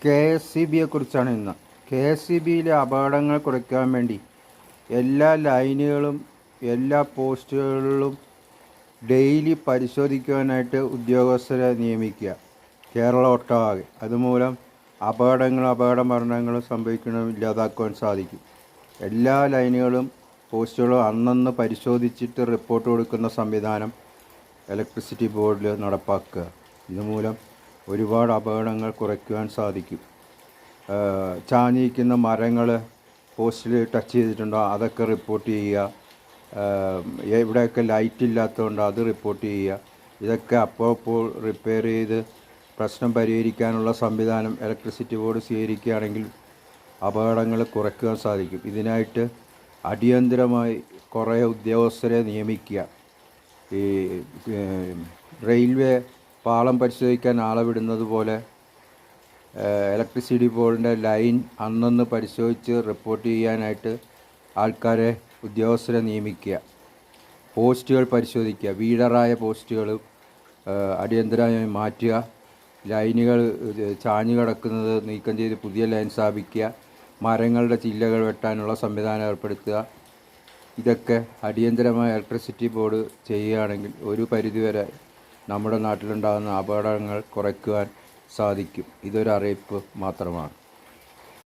KSEBയെക്കുറിച്ചാണ് ഇന്ന്. KSEBയിലെ അപകടങ്ങൾ കുറയ്ക്കാൻ വേണ്ടി എല്ലാ ലൈനുകളും എല്ലാ പോസ്റ്റുകളിലും ഡെയിലി പരിശോധിക്കുവാനായിട്ട് ഉദ്യോഗസ്ഥരെ നിയമിക്കുക, കേരളം ഒട്ടാകെ. അതുമൂലം അപകട മരണങ്ങളും സംഭവിക്കുന്നത് ഇല്ലാതാക്കുവാൻ സാധിക്കും. എല്ലാ ലൈനുകളും പോസ്റ്റുകളും അന്നന്ന് പരിശോധിച്ചിട്ട് റിപ്പോർട്ട് കൊടുക്കുന്ന സംവിധാനം ഇലക്ട്രിസിറ്റി ബോർഡിൽ നടപ്പാക്കുക. ഇതുമൂലം ഒരുപാട് അപകടങ്ങൾ കുറയ്ക്കുവാൻ സാധിക്കും. ചാഞ്ഞിരിക്കുന്ന മരങ്ങൾ പോസ്റ്റിൽ ടച്ച് ചെയ്തിട്ടുണ്ടോ അതൊക്കെ റിപ്പോർട്ട് ചെയ്യുക. എവിടെയൊക്കെ ലൈറ്റ് ഇല്ലാത്തതുകൊണ്ട് അത് റിപ്പോർട്ട് ചെയ്യുക. ഇതൊക്കെ അപ്പോൾ റിപ്പയർ ചെയ്ത് പ്രശ്നം പരിഹരിക്കാനുള്ള സംവിധാനം ഇലക്ട്രിസിറ്റി ബോർഡ് സ്വീകരിക്കുകയാണെങ്കിൽ അപകടങ്ങൾ കുറയ്ക്കുവാൻ സാധിക്കും. ഇതിനായിട്ട് അടിയന്തരമായി കുറേ ഉദ്യോഗസ്ഥരെ നിയമിക്കുക. ഈ റെയിൽവേ പാളം പരിശോധിക്കാൻ ആളെ വിടുന്നത് പോലെ ഇലക്ട്രിസിറ്റി ബോർഡിൻ്റെ ലൈൻ അന്നന്ന് പരിശോധിച്ച് റിപ്പോർട്ട് ചെയ്യാനായിട്ട് ആൾക്കാരെ ഉദ്യോഗസ്ഥരെ നിയമിക്കുക. പോസ്റ്റുകൾ പരിശോധിക്കുക. വീഴറായ പോസ്റ്റുകൾ അടിയന്തരമായി മാറ്റുക. ലൈനുകൾ ചാഞ്ഞു കിടക്കുന്നത് നീക്കം ചെയ്ത് പുതിയ ലൈൻ സ്ഥാപിക്കുക. മരങ്ങളുടെ ചില്ലകൾ വെട്ടാനുള്ള സംവിധാനം ഏർപ്പെടുത്തുക. ഇതൊക്കെ അടിയന്തരമായി ഇലക്ട്രിസിറ്റി ബോർഡ് ചെയ്യുകയാണെങ്കിൽ ഒരു പരിധിവരെ നമ്മുടെ നാട്ടിലുണ്ടാകുന്ന അപകടങ്ങൾ കുറയ്ക്കുവാൻ സാധിക്കും. ഇതൊരു അറിയിപ്പ് മാത്രമാണ്.